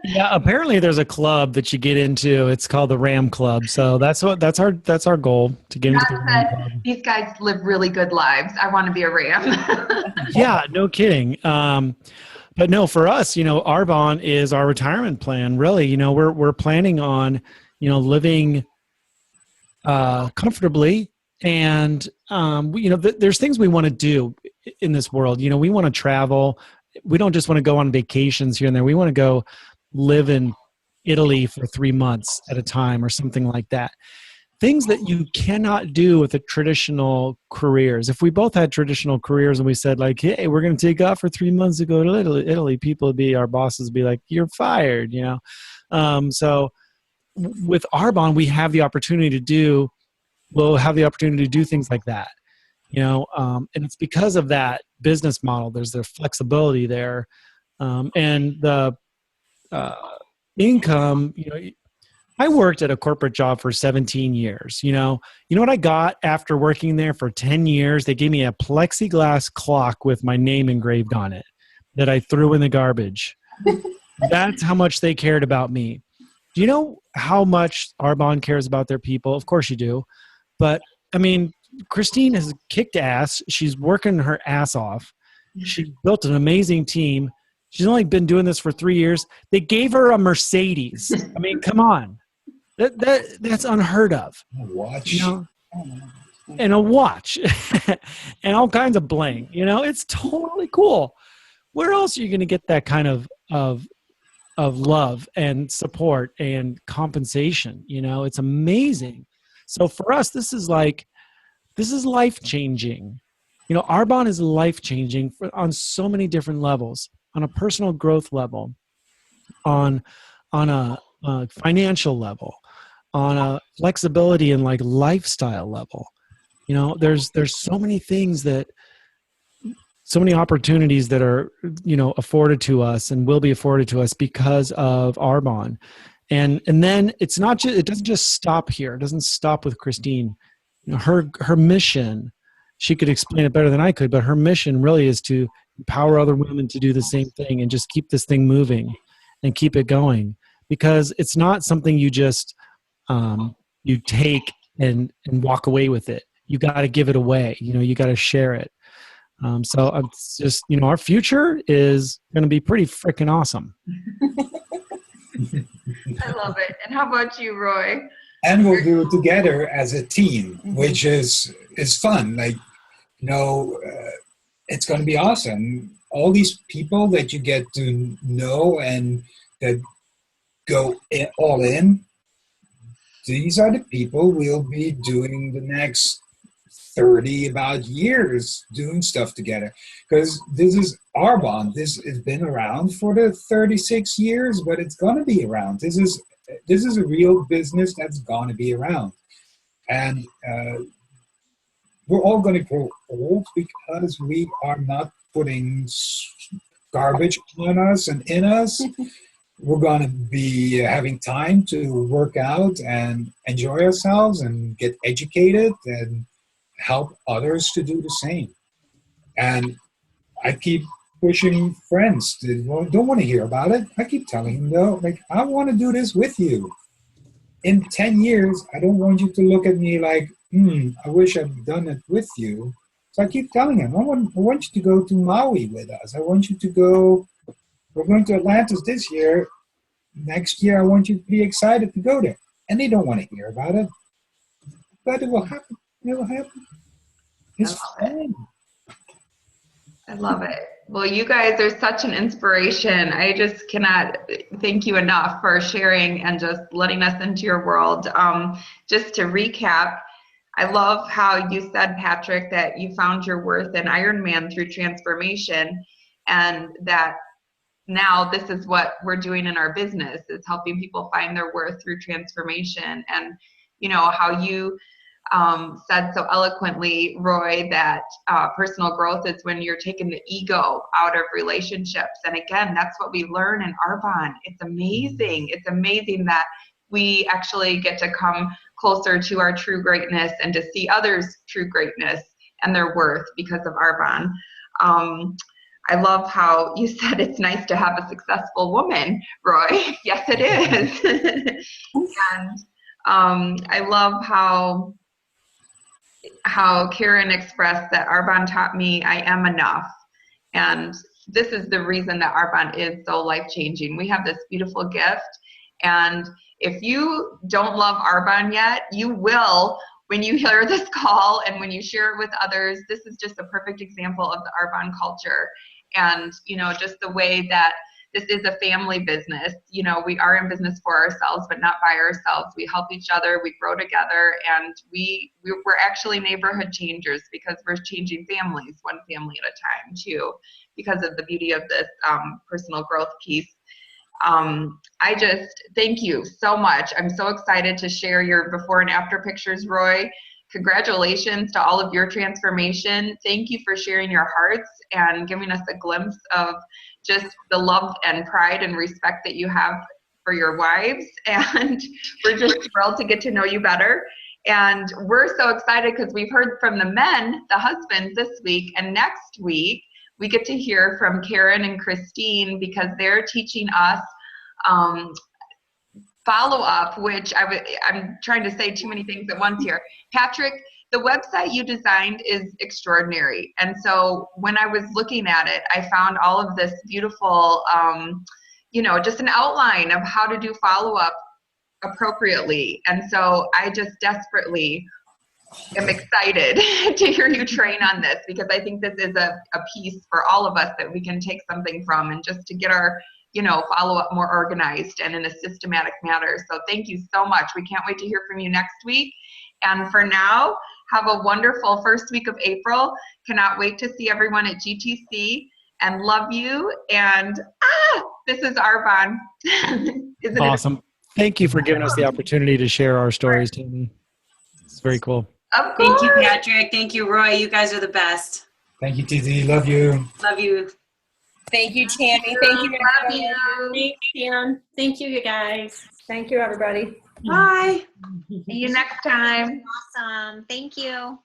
Yeah, apparently there's a club that you get into. It's called the Ram Club. So that's our goal, to get into the Ram Club. These guys live really good lives. I want to be a Ram. Yeah, no kidding. But no, for us, Arbonne is our retirement plan. Really, we're planning on, living comfortably, and there's things we want to do in this world. We want to travel. We don't just want to go on vacations here and there. We want to go live in Italy for 3 months at a time or something like that. Things that you cannot do with the traditional careers. If we both had traditional careers and we said like, hey, we're going to take off for 3 months to go to Italy, our bosses would be like, you're fired, So with Arbonne, we'll have the opportunity to do things like that, and it's because of that business model. There's the flexibility there, and the income. I worked at a corporate job for 17 years. You know what I got after working there for 10 years? They gave me a plexiglass clock with my name engraved on it that I threw in the garbage. That's how much they cared about me. Do you know how much Arbonne cares about their people? Of course you do. But, Christine has kicked ass. She's working her ass off. She built an amazing team. She's only been doing this for 3 years. They gave her a Mercedes. Come on. That's unheard of. A watch. And a watch. And all kinds of bling. It's totally cool. Where else are you going to get that kind of love and support and compensation? It's amazing. So for us, this is life-changing. Arbonne is life-changing on so many different levels, on a personal growth level, on a financial level, on a flexibility and lifestyle level. There's so many things so many opportunities that are, afforded to us and will be afforded to us because of Arbonne. And then it doesn't just stop here. It doesn't stop with Christine. Her mission, she could explain it better than I could, but her mission really is to empower other women to do the same thing and just keep this thing moving and keep it going, because it's not something you just, you take and walk away with it. You got to give it away. You got to share it. So it's just, our future is going to be pretty freaking awesome. I love it. And how about you, Roy? And we'll do it together as a team, which is fun. It's going to be awesome. All these people that you get to know and that go all in, these are the people we'll be doing the next 30 about years doing stuff together, because this is Arbonne. This has been around for the 36 years, but it's going to be around. This is a real business that's going to be around, and we're all going to grow old because we are not putting garbage on us and in us. We're going to be having time to work out and enjoy ourselves and get educated and help others to do the same. And I keep pushing friends that don't want to hear about it. I keep telling them, no, I want to do this with you. In 10 years, I don't want you to look at me like, I wish I'd done it with you. So I keep telling them, I want you to go to Maui with us. I want you to go, we're going to Atlantis this year. Next year, I want you to be excited to go there. And they don't want to hear about it. But it will happen. It will happen. It's fun. I love it. Well, you guys are such an inspiration. I just cannot thank you enough for sharing and just letting us into your world. Just to recap, I love how you said, Patrick, that you found your worth in Ironman through transformation, and that now this is what we're doing in our business, is helping people find their worth through transformation. And, you know, how you said so eloquently, Roy, that personal growth is when you're taking the ego out of relationships. And again, that's what we learn in Arbonne. It's amazing. It's amazing that we actually get to come closer to our true greatness and to see others' true greatness and their worth because of Arbonne. I love how you said it's nice to have a successful woman, Roy. Yes, it is. And I love how Karen expressed that Arbonne taught me I am enough. And this is the reason that Arbonne is so life-changing. We have this beautiful gift, and if you don't love Arbonne yet, you will when you hear this call and when you share it with others. This is just a perfect example of the Arbonne culture. And, you know, just the way that this is a family business. You know, we are in business for ourselves, but not by ourselves. We help each other, we grow together, and we're actually neighborhood changers, because we're changing families, one family at a time too, because of the beauty of this personal growth piece. I just thank you so much. I'm so excited to share your before and after pictures, Roy. Congratulations to all of your transformation. Thank you for sharing your hearts and giving us a glimpse of just the love and pride and respect that you have for your wives. And we're just thrilled to get to know you better. And we're so excited because we've heard from the men, the husbands, this week. And next week, we get to hear from Karen and Christine, because they're teaching us follow-up, which I'm trying to say too many things at once here. Patrick, the website you designed is extraordinary. And so when I was looking at it, I found all of this beautiful, you know, just an outline of how to do follow-up appropriately. And so I just desperately am excited to hear you train on this, because I think this is a piece for all of us that we can take something from, and just to get our, you know, follow-up more organized and in a systematic manner. So thank you so much. We can't wait to hear from you next week. And for now, have a wonderful first week of April. Cannot wait to see everyone at GTC, and love you. And this is Arbonne. Isn't awesome. Thank you for giving us the opportunity to share our stories, Tammy. It's very cool. Of course. Thank you, Patrick. Thank you, Roy. You guys are the best. Thank you, TZ. Love you. Love you. Thank you, Tammy. Thank you. Love you. Thanks, Pam. Thank you, you guys. Thank you, everybody. Bye. See you next time. Awesome. Thank you.